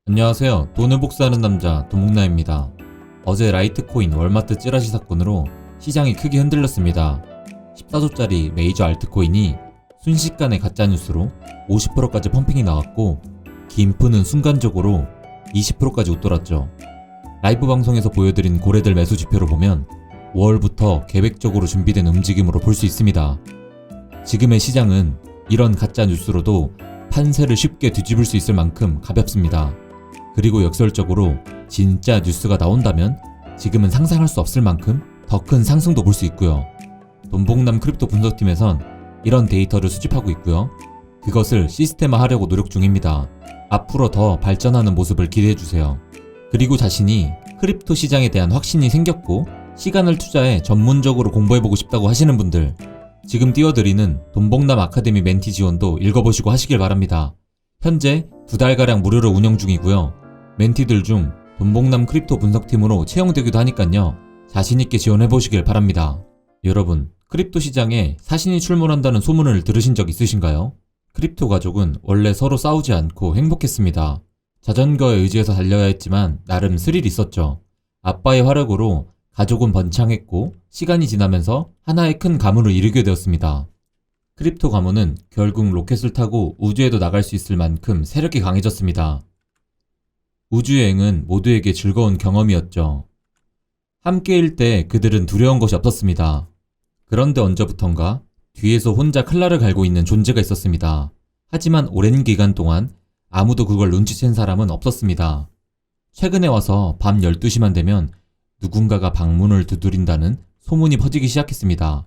안녕하세요. 돈을 복사하는 남자 도목나입니다. 어제 라이트코인 월마트 찌라시 사건으로 시장이 크게 흔들렸습니다. 14조짜리 메이저 알트코인이 순식간에 가짜뉴스로 50%까지 펌핑이 나왔고 김프는 순간적으로 20%까지 웃돌았죠. 라이브 방송에서 보여드린 고래들 매수 지표로 보면 5월부터 계획적으로 준비된 움직임으로 볼 수 있습니다. 지금의 시장은 이런 가짜뉴스로도 판세를 쉽게 뒤집을 수 있을 만큼 가볍습니다. 그리고 역설적으로 진짜 뉴스가 나온다면 지금은 상상할 수 없을 만큼 더 큰 상승도 볼 수 있고요. 돈복남 크립토 분석팀에선 이런 데이터를 수집하고 있고요. 그것을 시스템화하려고 노력 중입니다. 앞으로 더 발전하는 모습을 기대해주세요. 그리고 자신이 크립토 시장에 대한 확신이 생겼고 시간을 투자해 전문적으로 공부해보고 싶다고 하시는 분들, 지금 띄워드리는 돈복남 아카데미 멘티 지원도 읽어보시고 하시길 바랍니다. 현재 2달가량 무료로 운영 중이고요. 멘티들 중 돈복남 크립토 분석팀으로 채용되기도 하니깐요. 자신있게 지원해보시길 바랍니다. 여러분, 크립토 시장에 사신이 출몰한다는 소문을 들으신 적 있으신가요? 크립토 가족은 원래 서로 싸우지 않고 행복했습니다. 자전거에 의지해서 달려야 했지만 나름 스릴 있었죠. 아빠의 활약으로 가족은 번창했고 시간이 지나면서 하나의 큰 가문을 이루게 되었습니다. 크립토 가문은 결국 로켓을 타고 우주에도 나갈 수 있을 만큼 세력이 강해졌습니다. 우주여행은 모두에게 즐거운 경험이었죠. 함께일 때 그들은 두려운 것이 없었습니다. 그런데 언제부턴가 뒤에서 혼자 칼날을 갈고 있는 존재가 있었습니다. 하지만 오랜 기간 동안 아무도 그걸 눈치챈 사람은 없었습니다. 최근에 와서 밤 12시만 되면 누군가가 방문을 두드린다는 소문이 퍼지기 시작했습니다.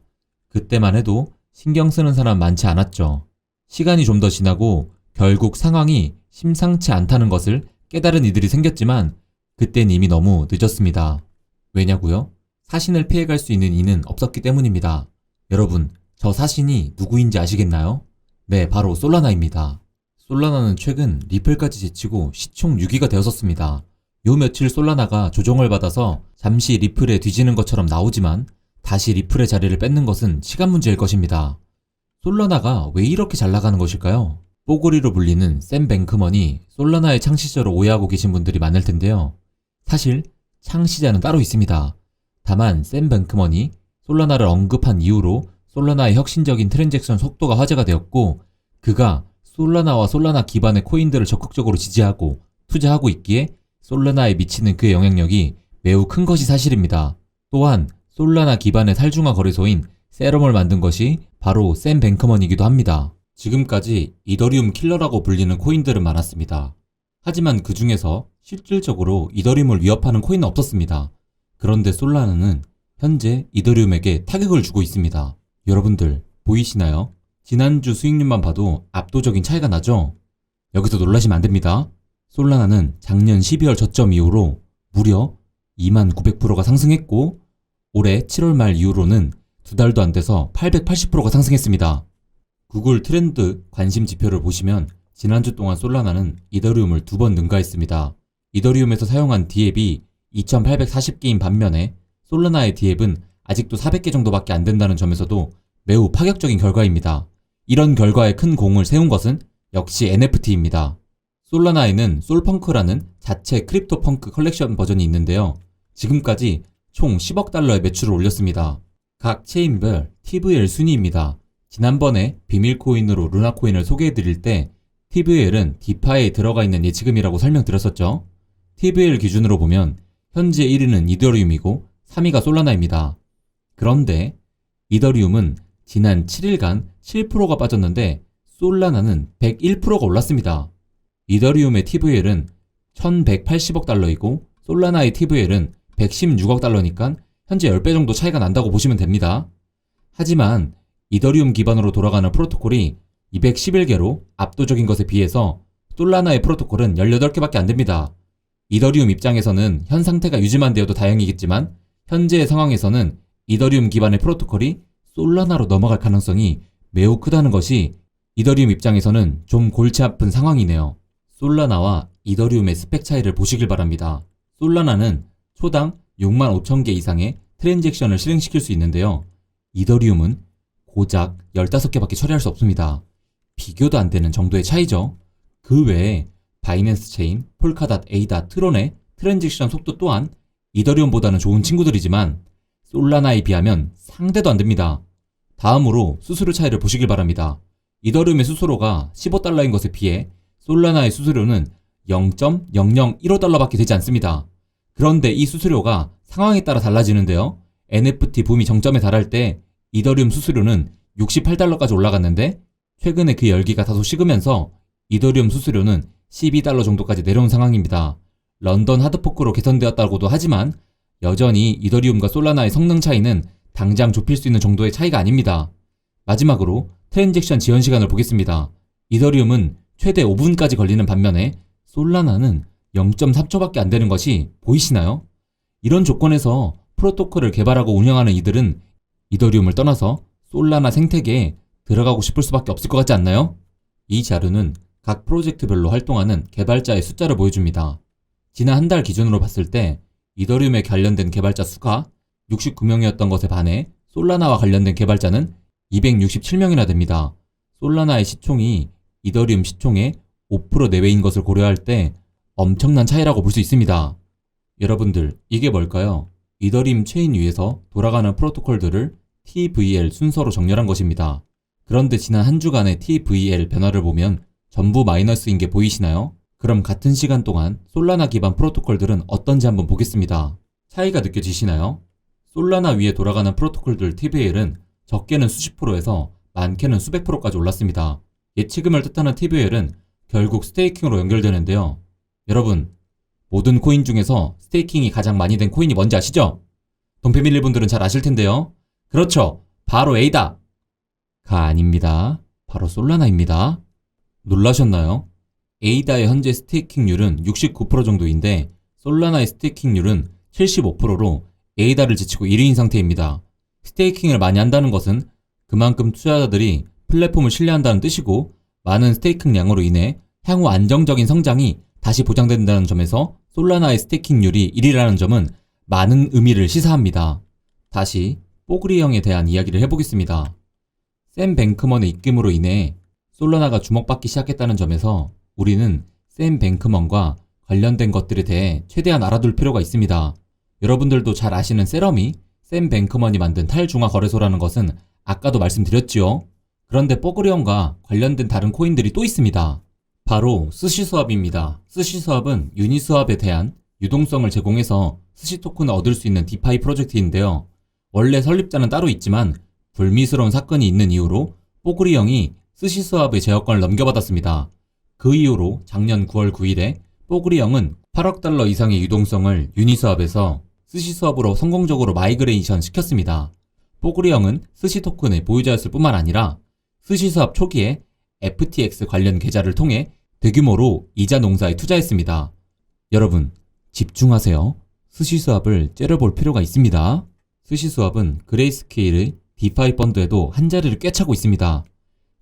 그때만 해도 신경 쓰는 사람 많지 않았죠. 시간이 좀 더 지나고 결국 상황이 심상치 않다는 것을 깨달은 이들이 생겼지만 그땐 이미 너무 늦었습니다. 왜냐고요? 사신을 피해갈 수 있는 이는 없었기 때문입니다. 여러분, 저 사신이 누구인지 아시겠나요? 네, 바로 솔라나입니다. 솔라나는 최근 리플까지 제치고 시총 6위가 되었었습니다. 요 며칠 솔라나가 조정을 받아서 잠시 리플에 뒤지는 것처럼 나오지만 다시 리플의 자리를 뺏는 것은 시간 문제일 것입니다. 솔라나가 왜 이렇게 잘 나가는 것일까요? 뽀글이로 불리는 샘 뱅크먼이 솔라나의 창시자로 오해하고 계신 분들이 많을 텐데요. 사실 창시자는 따로 있습니다. 다만 샘 뱅크먼이 솔라나를 언급한 이후로 솔라나의 혁신적인 트랜잭션 속도가 화제가 되었고 그가 솔라나와 솔라나 기반의 코인들을 적극적으로 지지하고 투자하고 있기에 솔라나에 미치는 그의 영향력이 매우 큰 것이 사실입니다. 또한 솔라나 기반의 탈중화 거래소인 세럼을 만든 것이 바로 샘 뱅크먼이기도 합니다. 지금까지 이더리움 킬러라고 불리는 코인들은 많았습니다. 하지만 그 중에서 실질적으로 이더리움을 위협하는 코인은 없었습니다. 그런데 솔라나는 현재 이더리움에게 타격을 주고 있습니다. 여러분들 보이시나요? 지난주 수익률만 봐도 압도적인 차이가 나죠? 여기서 놀라시면 안됩니다. 솔라나는 작년 12월 저점 이후로 무려 2900%가 상승했고 올해 7월 말 이후로는 2달도 안 돼서 880%가 상승했습니다. 구글 트렌드 관심 지표를 보시면 지난주 동안 솔라나는 이더리움을 2번 능가했습니다. 이더리움에서 사용한 디앱이 2840개인 반면에 솔라나의 디앱은 아직도 400개 정도밖에 안 된다는 점에서도 매우 파격적인 결과입니다. 이런 결과에 큰 공을 세운 것은 역시 NFT입니다. 솔라나에는 솔펑크라는 자체 크립토펑크 컬렉션 버전이 있는데요. 지금까지 총 10억 달러의 매출을 올렸습니다. 각 체인별 TVL 순위입니다. 지난번에 비밀코인으로 루나코인을 소개해드릴 때 TVL은 디파이에 들어가 있는 예치금이라고 설명드렸었죠. TVL 기준으로 보면 현재 1위는 이더리움이고 3위가 솔라나입니다. 그런데 이더리움은 지난 7일간 7%가 빠졌는데 솔라나는 101%가 올랐습니다. 이더리움의 TVL은 1180억 달러이고 솔라나의 TVL은 116억 달러니까 현재 10배 정도 차이가 난다고 보시면 됩니다. 하지만 이더리움 기반으로 돌아가는 프로토콜이 211개로 압도적인 것에 비해서 솔라나의 프로토콜은 18개밖에 안 됩니다. 이더리움 입장에서는 현 상태가 유지만 되어도 다행이겠지만 현재의 상황에서는 이더리움 기반의 프로토콜이 솔라나로 넘어갈 가능성이 매우 크다는 것이 이더리움 입장에서는 좀 골치 아픈 상황이네요. 솔라나와 이더리움의 스펙 차이를 보시길 바랍니다. 솔라나는 초당 65,000개 이상의 트랜잭션을 실행시킬 수 있는데요. 이더리움은 고작 15개밖에 처리할 수 없습니다. 비교도 안 되는 정도의 차이죠. 그 외에 바이낸스 체인, 폴카닷, 에이다, 트론의 트랜잭션 속도 또한 이더리움보다는 좋은 친구들이지만 솔라나에 비하면 상대도 안 됩니다. 다음으로 수수료 차이를 보시길 바랍니다. 이더리움의 수수료가 15달러인 것에 비해 솔라나의 수수료는 0.0015달러밖에 되지 않습니다. 그런데 이 수수료가 상황에 따라 달라지는데요. NFT 붐이 정점에 달할 때 이더리움 수수료는 68달러까지 올라갔는데 최근에 그 열기가 다소 식으면서 이더리움 수수료는 12달러 정도까지 내려온 상황입니다. 런던 하드포크로 개선되었다고도 하지만 여전히 이더리움과 솔라나의 성능 차이는 당장 좁힐 수 있는 정도의 차이가 아닙니다. 마지막으로 트랜잭션 지연 시간을 보겠습니다. 이더리움은 최대 5분까지 걸리는 반면에 솔라나는 0.3초밖에 안 되는 것이 보이시나요? 이런 조건에서 프로토콜을 개발하고 운영하는 이들은 이더리움을 떠나서 솔라나 생태계에 들어가고 싶을 수밖에 없을 것 같지 않나요? 이 자료는 각 프로젝트별로 활동하는 개발자의 숫자를 보여줍니다. 지난 한 달 기준으로 봤을 때 이더리움에 관련된 개발자 수가 69명이었던 것에 반해 솔라나와 관련된 개발자는 267명이나 됩니다. 솔라나의 시총이 이더리움 시총의 5% 내외인 것을 고려할 때 엄청난 차이라고 볼 수 있습니다. 여러분들, 이게 뭘까요? 이더리움 체인 위에서 돌아가는 프로토콜들을 TVL 순서로 정렬한 것입니다. 그런데 지난 한 주간의 TVL 변화를 보면 전부 마이너스인 게 보이시나요? 그럼 같은 시간 동안 솔라나 기반 프로토콜들은 어떤지 한번 보겠습니다. 차이가 느껴지시나요? 솔라나 위에 돌아가는 프로토콜들 TVL은 적게는 수십 프로에서 많게는 수백 프로까지 올랐습니다. 예치금을 뜻하는 TVL은 결국 스테이킹으로 연결되는데요. 여러분, 모든 코인 중에서 스테이킹이 가장 많이 된 코인이 뭔지 아시죠? 돈 패밀리 분들은 잘 아실 텐데요. 그렇죠. 바로 에이다가 아닙니다. 바로 솔라나입니다. 놀라셨나요? 에이다의 현재 스테이킹률은 69% 정도인데 솔라나의 스테이킹률은 75%로 에이다를 제치고 1위인 상태입니다. 스테이킹을 많이 한다는 것은 그만큼 투자자들이 플랫폼을 신뢰한다는 뜻이고 많은 스테이킹량으로 인해 향후 안정적인 성장이 다시 보장된다는 점에서 솔라나의 스테이킹률이 1위라는 점은 많은 의미를 시사합니다. 다시 뽀글이 형에 대한 이야기를 해보겠습니다. 샘 뱅크먼의 입김으로 인해 솔라나가 주목받기 시작했다는 점에서 우리는 샘 뱅크먼과 관련된 것들에 대해 최대한 알아둘 필요가 있습니다. 여러분들도 잘 아시는 세럼이 샘 뱅크먼이 만든 탈중앙 거래소라는 것은 아까도 말씀드렸지요. 그런데 뽀글이 형과 관련된 다른 코인들이 또 있습니다. 바로 스시스왑입니다. 스시스왑은 유니스왑에 대한 유동성을 제공해서 스시 토큰을 얻을 수 있는 디파이 프로젝트인데요. 원래 설립자는 따로 있지만 불미스러운 사건이 있는 이유로 뽀글이 형이 스시스왑의 제어권을 넘겨받았습니다. 그 이후로 작년 9월 9일에 뽀글이 형은 8억 달러 이상의 유동성을 유니스왑에서 스시스왑으로 성공적으로 마이그레이션 시켰습니다. 뽀글이 형은 스시 토큰의 보유자였을 뿐만 아니라 스시스왑 초기에 FTX 관련 계좌를 통해 대규모로 이자 농사에 투자했습니다. 여러분, 집중하세요. 스시스왑을 째려볼 필요가 있습니다. 스시스왑은 그레이스케일의 디파이 펀드에도 한 자리를 꿰차고 있습니다.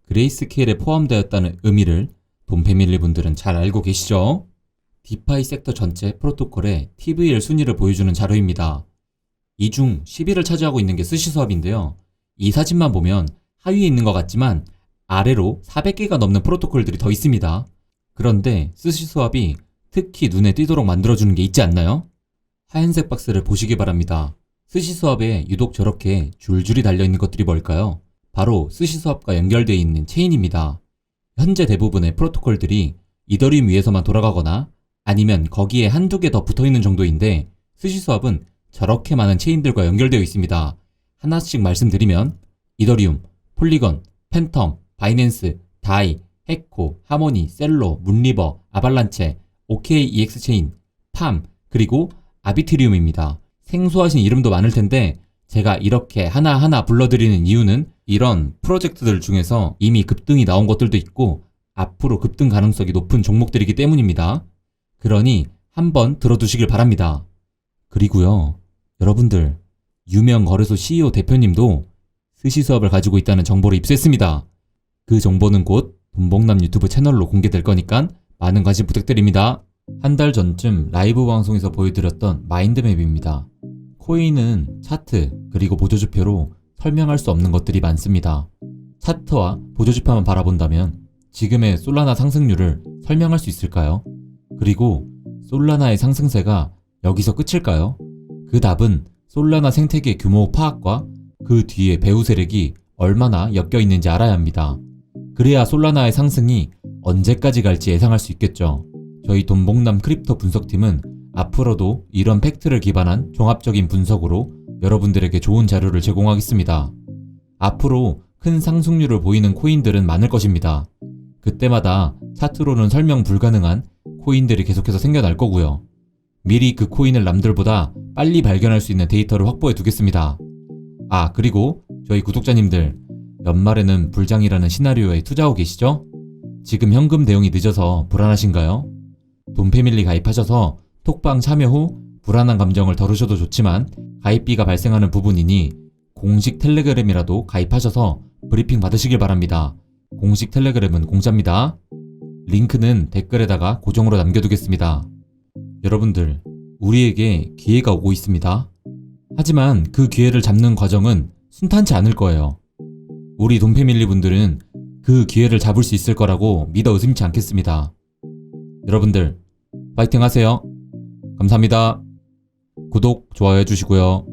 그레이스케일에 포함되었다는 의미를 돈 패밀리 분들은 잘 알고 계시죠? 디파이 섹터 전체 프로토콜의 TVL 순위를 보여주는 자료입니다. 이 중 10위를 차지하고 있는 게 스시스왑인데요. 이 사진만 보면 하위에 있는 것 같지만 아래로 400개가 넘는 프로토콜들이 더 있습니다. 그런데 스시스왑이 특히 눈에 띄도록 만들어주는 게 있지 않나요? 하얀색 박스를 보시기 바랍니다. 스시스왑에 유독 저렇게 줄줄이 달려있는 것들이 뭘까요? 바로 스시스왑과 연결되어 있는 체인입니다. 현재 대부분의 프로토콜들이 이더리움 위에서만 돌아가거나 아니면 거기에 한두 개 더 붙어있는 정도인데 스시스왑은 저렇게 많은 체인들과 연결되어 있습니다. 하나씩 말씀드리면 이더리움, 폴리건, 팬텀, 바이낸스, 다이, 해코, 하모니, 셀로, 문리버, 아발란체, OKEX 체인, 팜, 그리고 아비트리움입니다. 생소하신 이름도 많을 텐데 제가 이렇게 하나하나 불러드리는 이유는 이런 프로젝트들 중에서 이미 급등이 나온 것들도 있고 앞으로 급등 가능성이 높은 종목들이기 때문입니다. 그러니 한번 들어두시길 바랍니다. 그리고요, 여러분들, 유명 거래소 CEO 대표님도 스시스왑을 가지고 있다는 정보를 입수했습니다. 그 정보는 곧 돈복남 유튜브 채널로 공개될 거니까 많은 관심 부탁드립니다. 한 달 전쯤 라이브 방송에서 보여드렸던 마인드맵입니다. 코인은 차트 그리고 보조지표로 설명할 수 없는 것들이 많습니다. 차트와 보조지표만 바라본다면 지금의 솔라나 상승률을 설명할 수 있을까요? 그리고 솔라나의 상승세가 여기서 끝일까요? 그 답은 솔라나 생태계 규모 파악과 그 뒤에 배후 세력이 얼마나 엮여 있는지 알아야 합니다. 그래야 솔라나의 상승이 언제까지 갈지 예상할 수 있겠죠. 저희 돈봉남 크립토 분석팀은 앞으로도 이런 팩트를 기반한 종합적인 분석으로 여러분들에게 좋은 자료를 제공하겠습니다. 앞으로 큰 상승률을 보이는 코인들은 많을 것입니다. 그때마다 차트로는 설명 불가능한 코인들이 계속해서 생겨날 거고요. 미리 그 코인을 남들보다 빨리 발견할 수 있는 데이터를 확보해 두겠습니다. 아, 그리고 저희 구독자님들, 연말에는 불장이라는 시나리오에 투자하고 계시죠? 지금 현금 대용이 늦어서 불안하신가요? 돈패밀리 가입하셔서 톡방 참여 후 불안한 감정을 덜으셔도 좋지만 가입비가 발생하는 부분이니 공식 텔레그램이라도 가입하셔서 브리핑 받으시길 바랍니다. 공식 텔레그램은 공짜입니다. 링크는 댓글에다가 고정으로 남겨두겠습니다. 여러분들, 우리에게 기회가 오고 있습니다. 하지만 그 기회를 잡는 과정은 순탄치 않을 거예요. 우리 돈패밀리 분들은 그 기회를 잡을 수 있을 거라고 믿어 의심치 않겠습니다. 여러분들, 파이팅 하세요. 감사합니다. 구독, 좋아요 해주시고요.